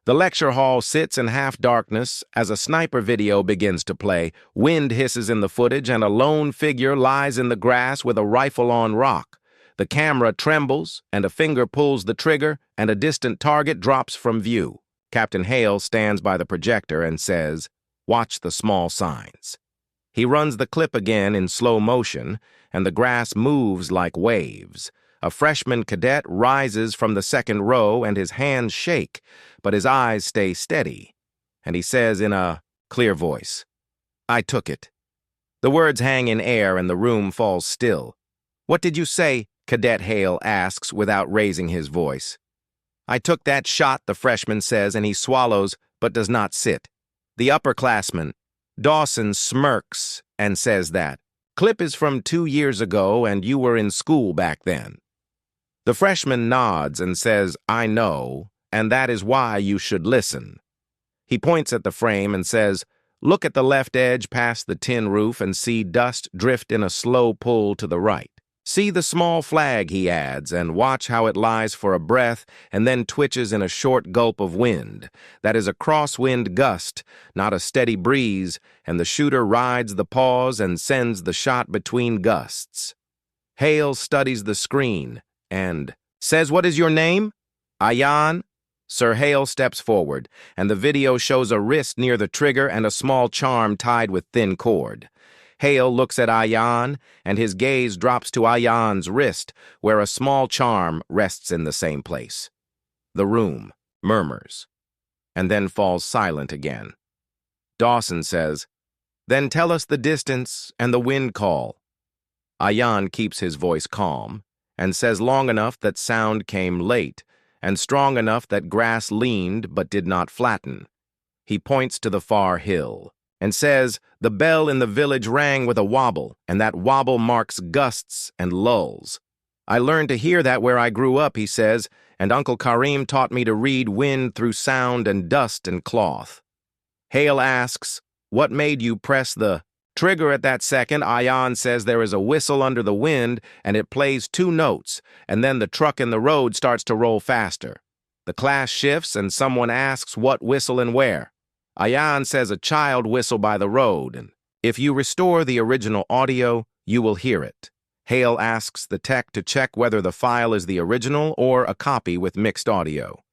The lecture hall sits in half-darkness as a sniper video begins to play. Wind hisses in the footage, and a lone figure lies in the grass with a rifle on rock. The camera trembles, and a finger pulls the trigger, and a distant target drops from view. Captain Hale stands by the projector and says, "Watch the small signs." He runs the clip again in slow motion, and the grass moves like waves. A freshman cadet rises from the second row, and his hands shake, but his eyes stay steady. And he says in a clear voice, "I took it." The words hang in air, and the room falls still. "What did you say?" Cadet Hale asks without raising his voice. "I took that shot," the freshman says, and he swallows, but does not sit. The upperclassman, Dawson, smirks and says that clip is from 2 years ago, and you were in school back then. The freshman nods and says, "I know, and that is why you should listen." He points at the frame and says, "Look at the left edge past the tin roof and see dust drift in a slow pull to the right. See the small flag," he adds, "and watch how it lies for a breath and then twitches in a short gulp of wind. That is a crosswind gust, not a steady breeze, and the shooter rides the pause and sends the shot between gusts." Hale studies the screen and says, "What is your name?" "Ayan." Sir Hale steps forward, and the video shows a wrist near the trigger and a small charm tied with thin cord. Hale looks at Ayan, and his gaze drops to Ayan's wrist, where a small charm rests in the same place. The room murmurs, and then falls silent again. Dawson says, "Then tell us the distance and the wind call." Ayan keeps his voice calm, and says long enough that sound came late, and strong enough that grass leaned but did not flatten. He points to the far hill, and says, "The bell in the village rang with a wobble, and that wobble marks gusts and lulls. I learned to hear that where I grew up," he says, "and Uncle Karim taught me to read wind through sound and dust and cloth." Hale asks, "What made you press the trigger at that second?" Ayan says there is a whistle under the wind, and it plays 2 notes, and then the truck in the road starts to roll faster. The class shifts, and someone asks what whistle and where. Ayan says a child whistle by the road, and if you restore the original audio, you will hear it. Hale asks the tech to check whether the file is the original or a copy with mixed audio.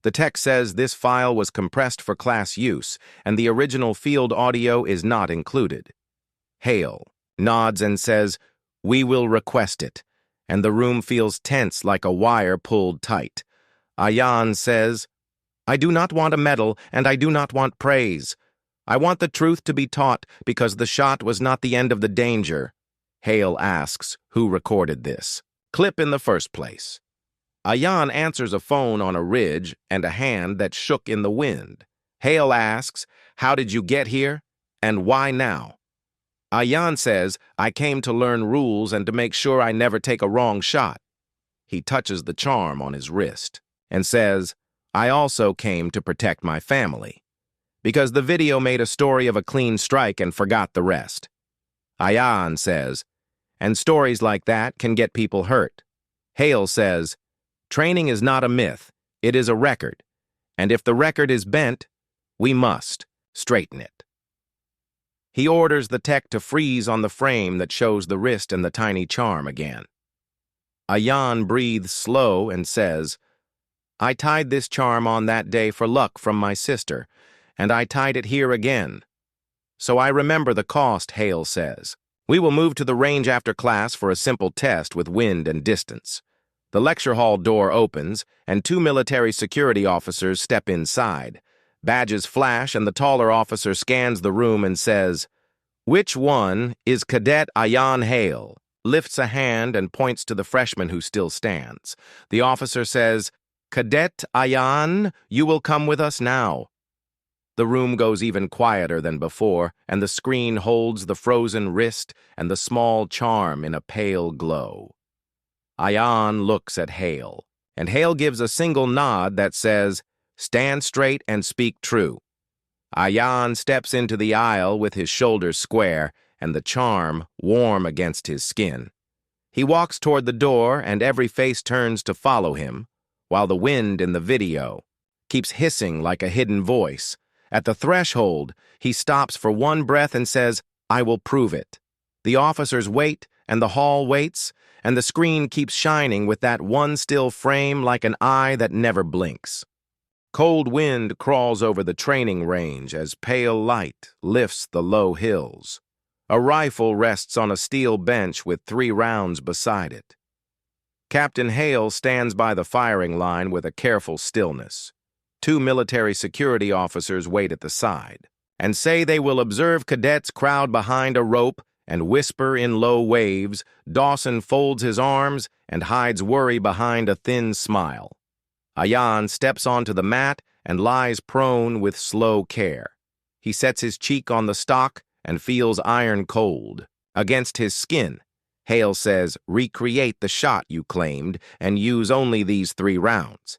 The tech says this file was compressed for class use, and the original field audio is not included. Hale nods and says, "We will request it," and the room feels tense like a wire pulled tight. Ayan says, "I do not want a medal, and I do not want praise. I want the truth to be taught, because the shot was not the end of the danger." Hale asks who recorded this clip in the first place. Ayan answers a phone on a ridge and a hand that shook in the wind. Hale asks, "How did you get here, and why now?" Ayan says, "I came to learn rules and to make sure I never take a wrong shot." He touches the charm on his wrist and says, "I also came to protect my family," because the video made a story of a clean strike and forgot the rest. Ayan says, "And stories like that can get people hurt." Hale says, "Training is not a myth, it is a record, and if the record is bent, we must straighten it." He orders the tech to freeze on the frame that shows the wrist and the tiny charm again. Ayan breathes slow and says, "I tied this charm on that day for luck from my sister, and I tied it here again. So I remember the cost," Hale says. "We will move to the range after class for a simple test with wind and distance." The lecture hall door opens, and 2 military security officers step inside. Badges flash, and the taller officer scans the room and says, "Which one is Cadet Ayan Hale?" Lifts a hand and points to the freshman who still stands. The officer says, "Cadet Ayan, you will come with us now." The room goes even quieter than before, and the screen holds the frozen wrist and the small charm in a pale glow. Ayan looks at Hale, and Hale gives a single nod that says, "Stand straight and speak true." Ayan steps into the aisle with his shoulders square and the charm warm against his skin. He walks toward the door, and every face turns to follow him, while the wind in the video keeps hissing like a hidden voice. At the threshold, he stops for one breath and says, "I will prove it." The officers wait, and the hall waits, and the screen keeps shining with that one still frame like an eye that never blinks. Cold wind crawls over the training range as pale light lifts the low hills. A rifle rests on a steel bench with 3 rounds beside it. Captain Hale stands by the firing line with a careful stillness. 2 military security officers wait at the side and say they will observe cadets crowd behind a rope and whisper in low waves. Dawson folds his arms and hides worry behind a thin smile. Ayan steps onto the mat and lies prone with slow care. He sets his cheek on the stock and feels iron cold. Against his skin, Hale says, "Recreate the shot you claimed and use only these 3 rounds."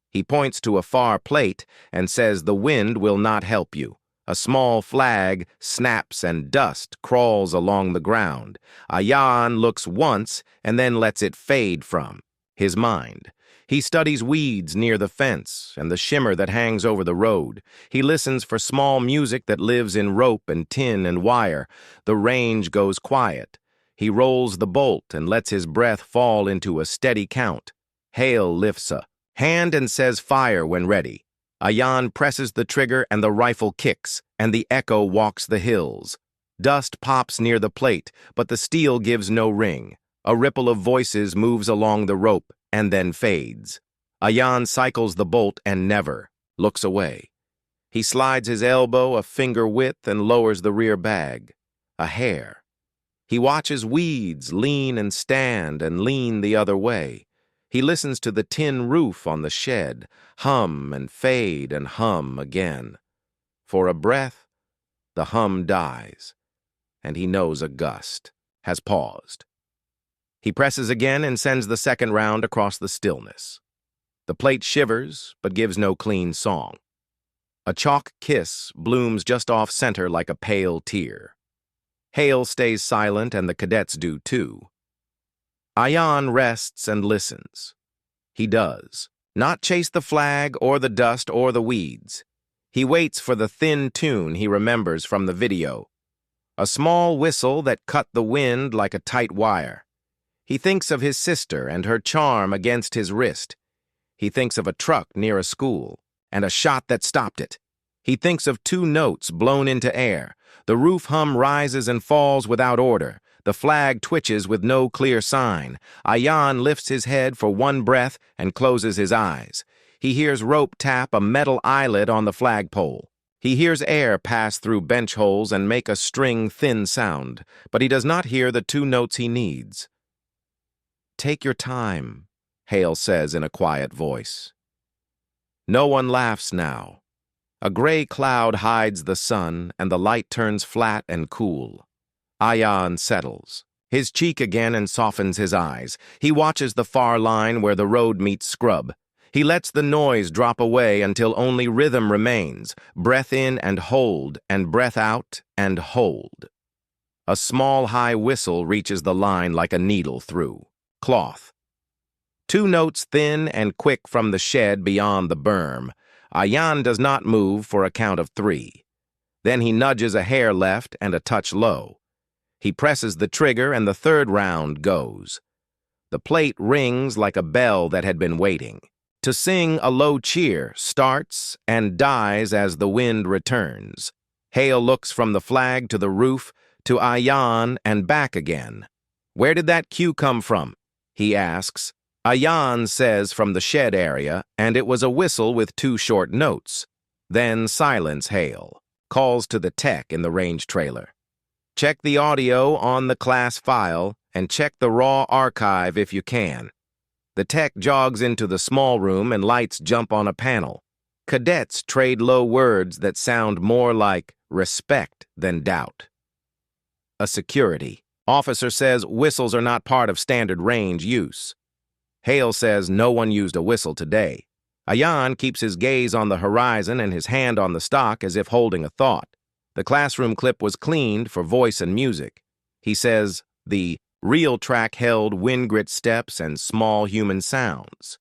He points to a far plate and says the wind will not help you. A small flag snaps and dust crawls along the ground. Ayan looks once and then lets it fade from his mind. He studies weeds near the fence and the shimmer that hangs over the road. He listens for small music that lives in rope and tin and wire. The range goes quiet. He rolls the bolt and lets his breath fall into a steady count. Hale lifts a hand and says fire when ready. Ayan presses the trigger and the rifle kicks, and the echo walks the hills. Dust pops near the plate, but the steel gives no ring. A ripple of voices moves along the rope and then fades. Ayan cycles the bolt and never looks away. He slides his elbow a finger width and lowers the rear bag. A hair. He watches weeds lean and stand and lean the other way. He listens to the tin roof on the shed, hum and fade and hum again. For a breath, the hum dies, and he knows a gust has paused. He presses again and sends the second round across the stillness. The plate shivers, but gives no clean song. A chalk kiss blooms just off center like a pale tear. Hale stays silent, and the cadets do too. Ayan rests and listens. He does not chase the flag or the dust or the weeds. He waits for the thin tune he remembers from the video. A small whistle that cut the wind like a tight wire. He thinks of his sister and her charm against his wrist. He thinks of a truck near a school and a shot that stopped it. He thinks of 2 notes blown into air. The roof hum rises and falls without order. The flag twitches with no clear sign. Ayan lifts his head for one breath and closes his eyes. He hears rope tap a metal eyelet on the flagpole. He hears air pass through bench holes and make a string-thin sound, but he does not hear the 2 notes he needs. "Take your time," Hale says in a quiet voice. No one laughs now. A gray cloud hides the sun, and the light turns flat and cool. Ayan settles, his cheek again, and softens his eyes. He watches the far line where the road meets scrub. He lets the noise drop away until only rhythm remains. Breath in and hold, and breath out and hold. A small high whistle reaches the line like a needle through cloth. 2 notes thin and quick from the shed beyond the berm. Ayan does not move for a count of 3. Then he nudges a hair left and a touch low. He presses the trigger and the 3rd round goes. The plate rings like a bell that had been waiting. To sing a low cheer starts and dies as the wind returns. Hale looks from the flag to the roof, to Ayan and back again. "Where did that cue come from?" he asks. Ayan says from the shed area, and it was a whistle with 2 short notes. Then silence. Hale calls to the tech in the range trailer. "Check the audio on the class file and check the raw archive if you can." The tech jogs into the small room and lights jump on a panel. Cadets trade low words that sound more like respect than doubt. A security officer says whistles are not part of standard range use. Hale says no one used a whistle today. Ayan keeps his gaze on the horizon and his hand on the stock as if holding a thought. The classroom clip was cleaned for voice and music. He says the real track held wind grit steps and small human sounds.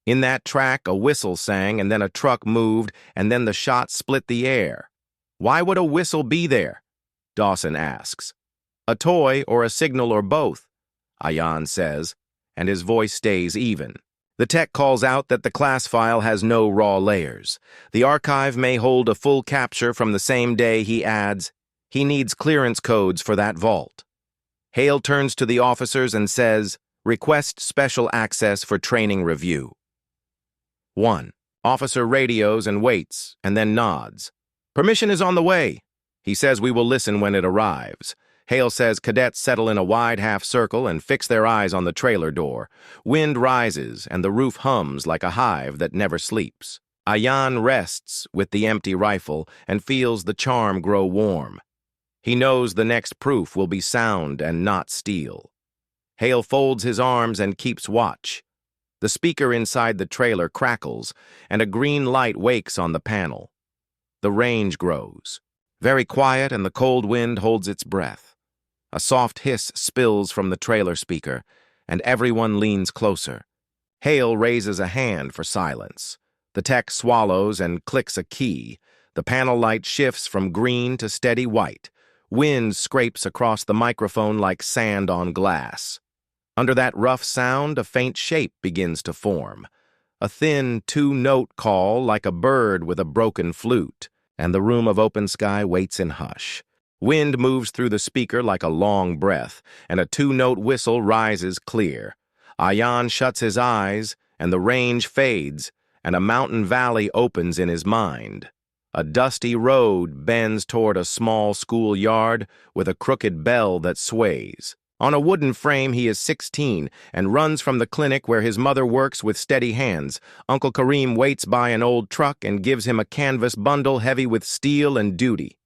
In that track, a whistle sang, and then a truck moved, and then the shot split the air. Why would a whistle be there? Dawson asks. A toy or a signal or both, Ayan says, and his voice stays even. The tech calls out that the class file has no raw layers. The archive may hold a full capture from the same day. He adds, he needs clearance codes for that vault. Hale turns to the officers and says, request special access for training review. 1. Officer radios and waits, and then nods. Permission is on the way. He says we will listen when it arrives. Hale says cadets settle in a wide half-circle and fix their eyes on the trailer door. Wind rises, and the roof hums like a hive that never sleeps. Ayan rests with the empty rifle and feels the charm grow warm. He knows the next proof will be sound and not steel. Hale folds his arms and keeps watch. The speaker inside the trailer crackles, and a green light wakes on the panel. The range grows. Very quiet, and the cold wind holds its breath. A soft hiss spills from the trailer speaker, and everyone leans closer. Hale raises a hand for silence. The tech swallows and clicks a key. The panel light shifts from green to steady white. Wind scrapes across the microphone like sand on glass. Under that rough sound, a faint shape begins to form. A thin two-note call like a bird with a broken flute, and the room of open sky waits in hush. Wind moves through the speaker like a long breath, and a two-note whistle rises clear. Ayan shuts his eyes, and the range fades, and a mountain valley opens in his mind. A dusty road bends toward a small schoolyard with a crooked bell that sways. On a wooden frame, he is 16 and runs from the clinic where his mother works with steady hands. Uncle Kareem waits by an old truck and gives him a canvas bundle heavy with steel and duty.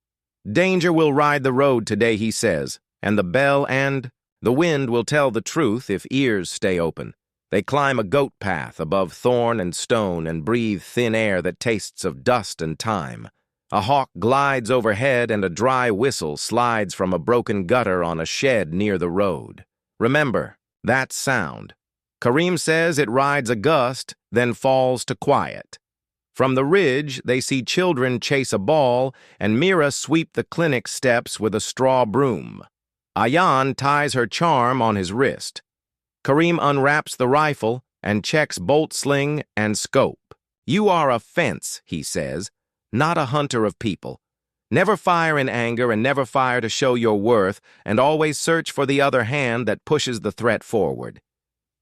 Danger will ride the road today, he says, and the bell and the wind will tell the truth if ears stay open. They climb a goat path above thorn and stone and breathe thin air that tastes of dust and time. A hawk glides overhead and a dry whistle slides from a broken gutter on a shed near the road. Remember, that sound. Kareem says it rides a gust, then falls to quiet. From the ridge, they see children chase a ball and Mira sweep the clinic steps with a straw broom. Ayan ties her charm on his wrist. Kareem unwraps the rifle and checks bolt sling and scope. You are a fence, he says, not a hunter of people. Never fire in anger and never fire to show your worth, and always search for the other hand that pushes the threat forward.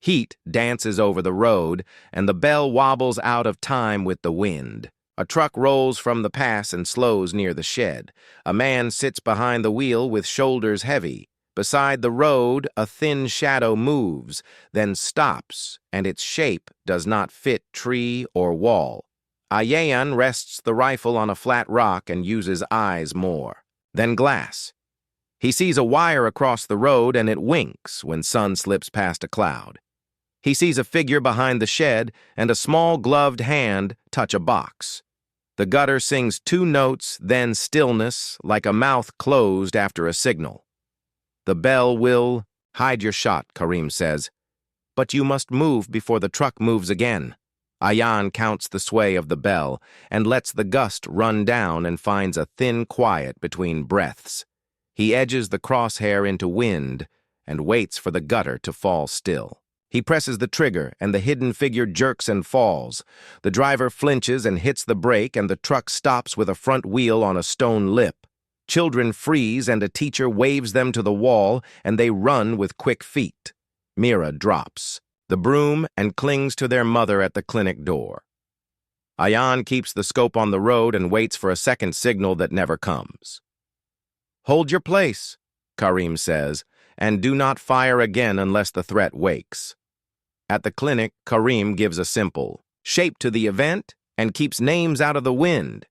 Heat dances over the road, and the bell wobbles out of time with the wind. A truck rolls from the pass and slows near the shed. A man sits behind the wheel with shoulders heavy. Beside the road, a thin shadow moves, then stops, and its shape does not fit tree or wall. Ayan rests the rifle on a flat rock and uses eyes more. Then glass. He sees a wire across the road and it winks when sun slips past a cloud. He sees a figure behind the shed and a small gloved hand touch a box. The gutter sings two notes, then stillness, like a mouth closed after a signal. The bell will hide your shot, Kareem says. But you must move before the truck moves again. Ayan counts the sway of the bell and lets the gust run down and finds a thin quiet between breaths. He edges the crosshair into wind and waits for the gutter to fall still. He presses the trigger and the hidden figure jerks and falls. The driver flinches and hits the brake and the truck stops with a front wheel on a stone lip. Children freeze and a teacher waves them to the wall and they run with quick feet. Mira drops the broom and clings to their mother at the clinic door. Ayan keeps the scope on the road and waits for a second signal that never comes. Hold your place, Kareem says, and do not fire again unless the threat wakes. At the clinic, Kareem gives a simple shape to the event and keeps names out of the wind.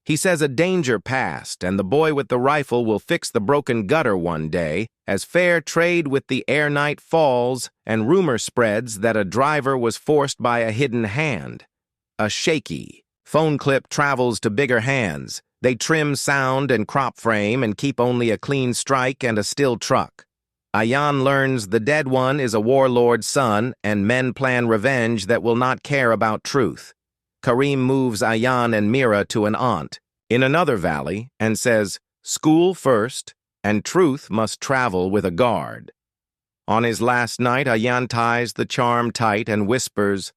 He says a danger passed and the boy with the rifle will fix the broken gutter one day as fair trade with the air night falls and rumor spreads that a driver was forced by a hidden hand. A shaky phone clip travels to bigger hands. They trim sound and crop frame and keep only a clean strike and a still truck. Ayan learns the dead one is a warlord's son, and men plan revenge that will not care about truth. Kareem moves Ayan and Mira to an aunt in another valley and says, "School first, and truth must travel with a guard." On his last night, Ayan ties the charm tight and whispers,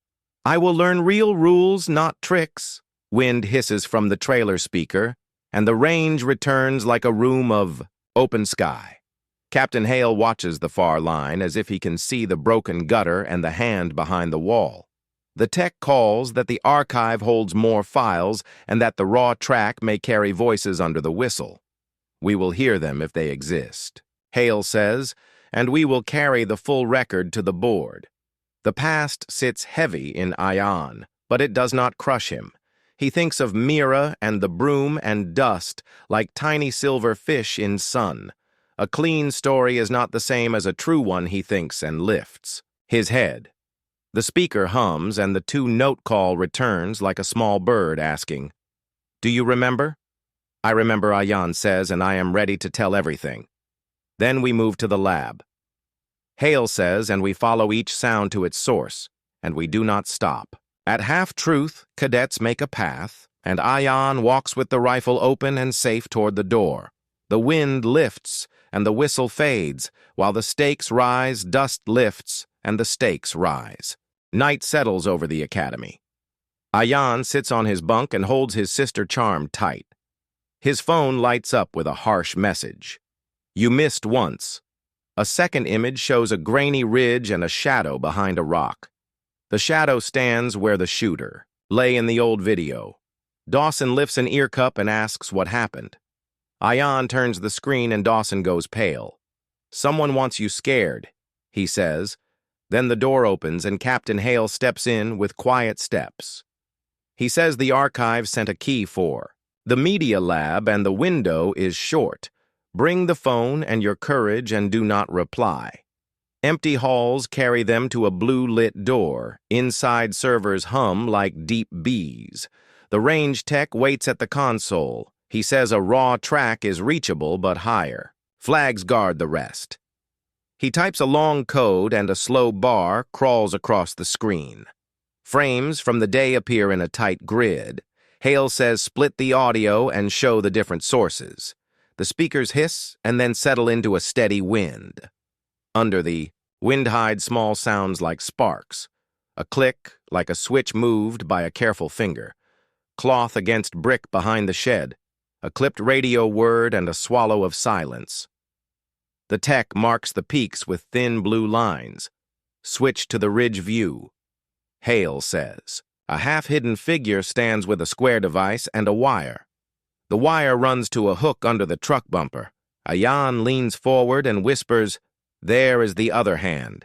"I will learn real rules, not tricks." Wind hisses from the trailer speaker, and the range returns like a room of open sky. Captain Hale watches the far line as if he can see the broken gutter and the hand behind the wall. The tech calls that the archive holds more files and that the raw track may carry voices under the whistle. "We will hear them if they exist," Hale says, "and we will carry the full record to the board." The past sits heavy in Ayan, but it does not crush him. He thinks of Mira and the broom and dust like tiny silver fish in sun. A clean story is not the same as a true one, he thinks, and lifts his head. The speaker hums, and the two-note call returns like a small bird asking, "Do you remember?" "I remember," Ayan says, "and I am ready to tell everything." Then we move to the lab. Hale says, and we follow each sound to its source, and we do not stop. At half-truth, cadets make a path, and Ayan walks with the rifle open and safe toward the door. The wind lifts, and the whistle fades. While the stakes rise, dust lifts, and the stakes rise. Night settles over the academy. Ayan sits on his bunk and holds his sister Charm tight. His phone lights up with a harsh message. "You missed once." A second image shows a grainy ridge and a shadow behind a rock. The shadow stands where the shooter lay in the old video. Dawson lifts an ear cup and asks what happened. Ayan turns the screen and Dawson goes pale. "Someone wants you scared," he says. Then the door opens and Captain Hale steps in with quiet steps. He says the archive sent a key for the media lab and the window is short. Bring the phone and your courage and do not reply. Empty halls carry them to a blue-lit door. Inside servers hum like deep bees. The range tech waits at the console. He says a raw track is reachable but higher. Flags guard the rest. He types a long code and a slow bar crawls across the screen. Frames from the day appear in a tight grid. Hale says split the audio and show the different sources. The speakers hiss and then settle into a steady wind. Under the wind hides small sounds like sparks. A click like a switch moved by a careful finger. Cloth against brick behind the shed. A clipped radio word and a swallow of silence. The tech marks the peaks with thin blue lines. Switch to the ridge view. Hale says. A half-hidden figure stands with a square device and a wire. The wire runs to a hook under the truck bumper. Ayan leans forward and whispers, "There is the other hand."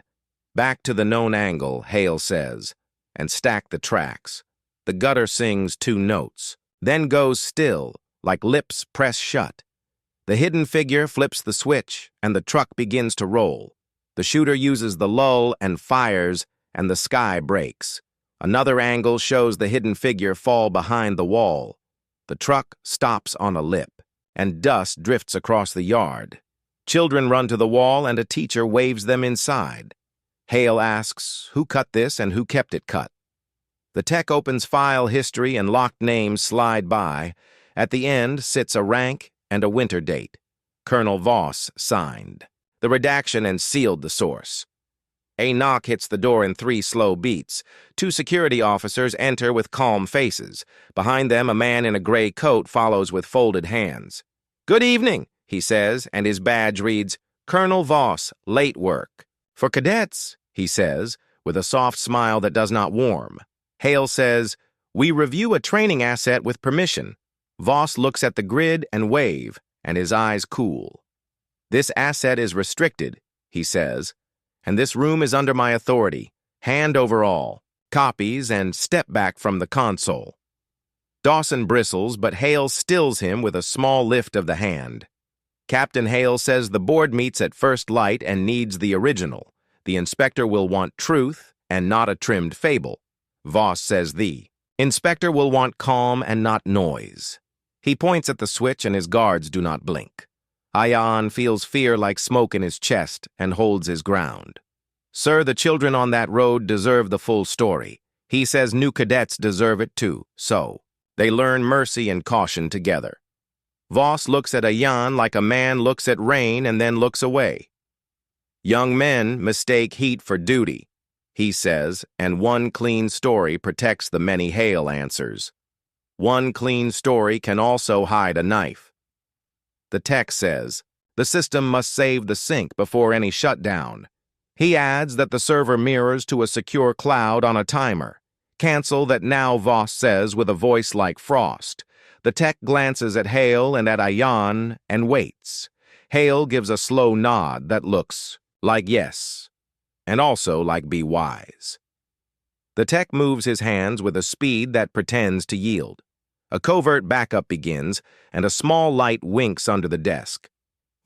Back to the known angle, Hale says, and stack the tracks. The gutter sings 2 notes, then goes still, like lips pressed shut. The hidden figure flips the switch, and the truck begins to roll. The shooter uses the lull and fires, and the sky breaks. Another angle shows the hidden figure fall behind the wall. The truck stops on a lip, and dust drifts across the yard. Children run to the wall, and a teacher waves them inside. Hale asks, who cut this and who kept it cut? The tech opens file history and locked names slide by. At the end sits a rank and a winter date. Colonel Voss signed the redaction and sealed the source. A knock hits the door in 3 slow beats. 2 security officers enter with calm faces. Behind them, a man in a gray coat follows with folded hands. "Good evening," he says, and his badge reads, "Colonel Voss, late work." "For cadets," he says, with a soft smile that does not warm. Hale says, "We review a training asset with permission." Voss looks at the grid and wave, and his eyes cool. "This asset is restricted," he says, "and this room is under my authority. Hand over all. Copies and step back from the console." Dawson bristles, but Hale stills him with a small lift of the hand. Captain Hale says the board meets at first light and needs the original. The inspector will want truth and not a trimmed fable. Voss says the inspector will want calm and not noise. He points at the switch and his guards do not blink. Ayan feels fear like smoke in his chest and holds his ground. Sir, the children on that road deserve the full story. He says new cadets deserve it too, so they learn mercy and caution together. Voss looks at Ayan like a man looks at rain and then looks away. Young men mistake heat for duty, he says, and one clean story protects the many Hale answers. One clean story can also hide a knife. The text says, the system must save the sink before any shutdown. He adds that the server mirrors to a secure cloud on a timer. Cancel that now, Voss says with a voice like frost. The tech glances at Hale and at Ayan and waits. Hale gives a slow nod that looks like yes, and also like be wise. The tech moves his hands with a speed that pretends to yield. A covert backup begins, and a small light winks under the desk.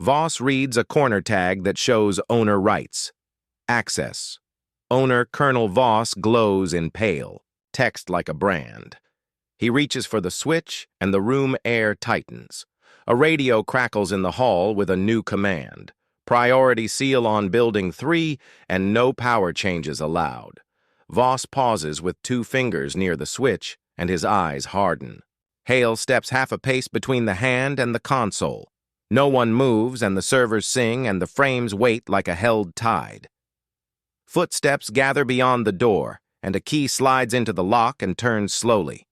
Voss reads a corner tag that shows owner rights. Access. Owner Colonel Voss glows in pale, text like a brand. He reaches for the switch, and the room air tightens. A radio crackles in the hall with a new command. Priority seal on Building 3, and no power changes allowed. Voss pauses with 2 fingers near the switch, and his eyes harden. Hale steps half a pace between the hand and the console. No one moves, and the servers sing, and the frames wait like a held tide. Footsteps gather beyond the door, and a key slides into the lock and turns slowly.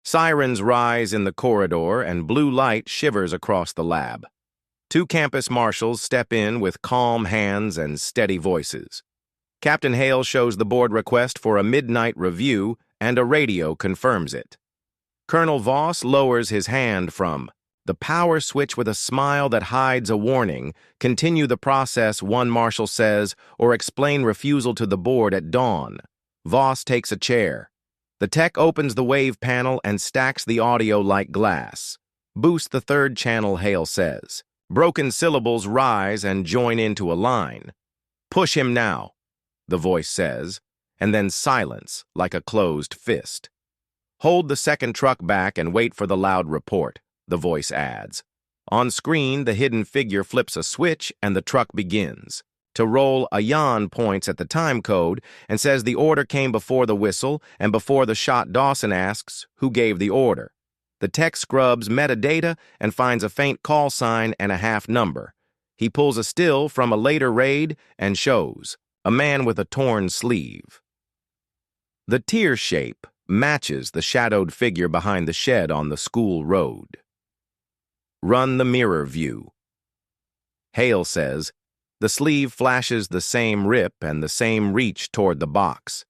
Sirens rise in the corridor, and blue light shivers across the lab. 2 campus marshals step in with calm hands and steady voices. Captain Hale shows the board request for a midnight review, and a radio confirms it. Colonel Voss lowers his hand from the power switch with a smile that hides a warning. Continue the process, one marshal says, or explain refusal to the board at dawn. Voss takes a chair. The tech opens the wave panel and stacks the audio like glass. Boost the 3rd channel, Hale says. Broken syllables rise and join into a line. Push him now, the voice says, and then silence like a closed fist. Hold the 2nd truck back and wait for the loud report, the voice adds. On screen, the hidden figure flips a switch and the truck begins. To roll, Ayan points at the time code and says the order came before the whistle, and before the shot Dawson asks who gave the order. The tech scrubs metadata and finds a faint call sign and a half number. He pulls a still from a later raid and shows a man with a torn sleeve. The tear shape matches the shadowed figure behind the shed on the school road. Run the mirror view. Hale says, the sleeve flashes the same rip and the same reach toward the box.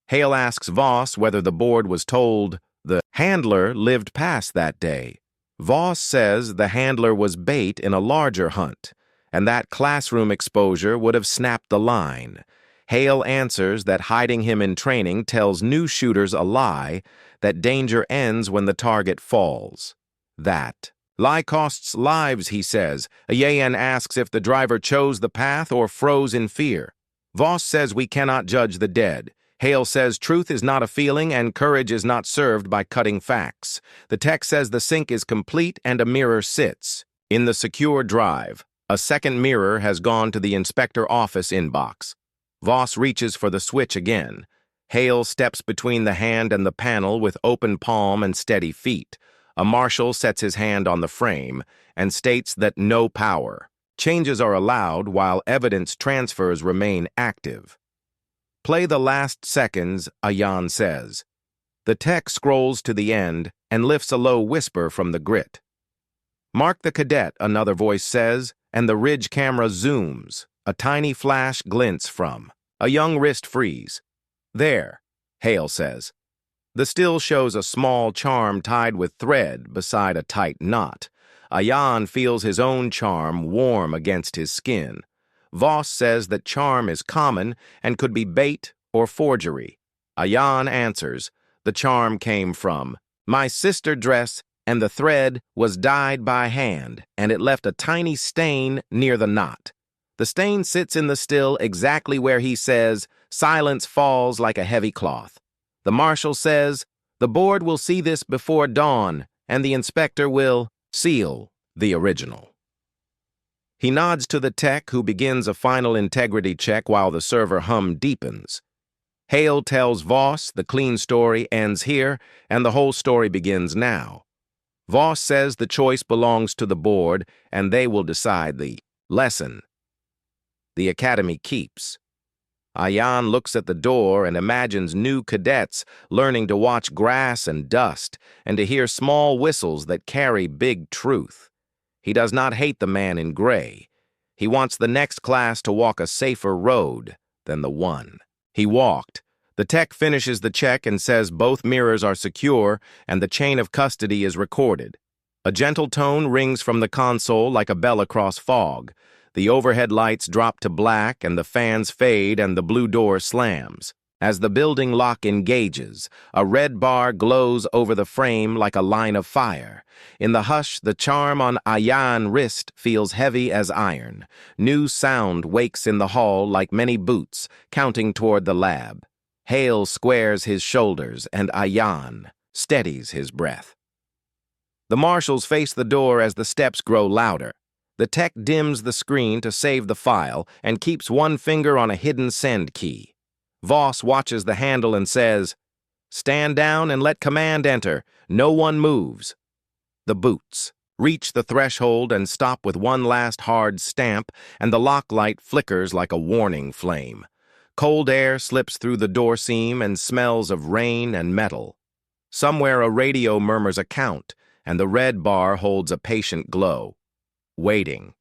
Hale asks Voss whether the board was told the handler lived past that day. Voss says the handler was bait in a larger hunt, and that classroom exposure would have snapped the line. Hale answers that hiding him in training tells new shooters a lie, that danger ends when the target falls. That lie costs lives, he says. Ayan asks if the driver chose the path or froze in fear. Voss says we cannot judge the dead. Hale says truth is not a feeling and courage is not served by cutting facts. The tech says the sink is complete and a mirror sits. In the secure drive, a 2nd mirror has gone to the inspector office inbox. Voss reaches for the switch again. Hale steps between the hand and the panel with open palm and steady feet. A marshal sets his hand on the frame and states that no power. Changes are allowed while evidence transfers remain active. Play the last seconds, Ayan says. The tech scrolls to the end and lifts a low whisper from the grit. Mark the cadet, another voice says, and the ridge camera zooms. A tiny flash glints from. A young wrist freeze. There, Hale says. The still shows a small charm tied with thread beside a tight knot. Ayan feels his own charm warm against his skin. Voss says that charm is common and could be bait or forgery. Ayan answers, the charm came from my sister dress, and the thread was dyed by hand, and it left a tiny stain near the knot. The stain sits in the still exactly where he says, silence falls like a heavy cloth. The marshal says, the board will see this before dawn, and the inspector will seal the original. He nods to the tech, who begins a final integrity check while the server hum deepens. Hale tells Voss the clean story ends here, and the whole story begins now. Voss says the choice belongs to the board, and they will decide the lesson. The academy keeps. Ayan looks at the door and imagines new cadets learning to watch grass and dust and to hear small whistles that carry big truth. He does not hate the man in gray. He wants the next class to walk a safer road than the one. He walked. The tech finishes the check and says both mirrors are secure and the chain of custody is recorded. A gentle tone rings from the console like a bell across fog. The overhead lights drop to black and the fans fade and the blue door slams. As the building lock engages, a red bar glows over the frame like a line of fire. In the hush, the charm on Ayan's wrist feels heavy as iron. New sound wakes in the hall like many boots, counting toward the lab. Hale squares his shoulders and Ayan steadies his breath. The marshals face the door as the steps grow louder. The tech dims the screen to save the file and keeps one finger on a hidden send key. Voss watches the handle and says, "Stand down and let command enter. No one moves." The boots reach the threshold and stop with one last hard stamp, and the lock light flickers like a warning flame. Cold air slips through the door seam and smells of rain and metal. Somewhere a radio murmurs a count, and the red bar holds a patient glow. Waiting.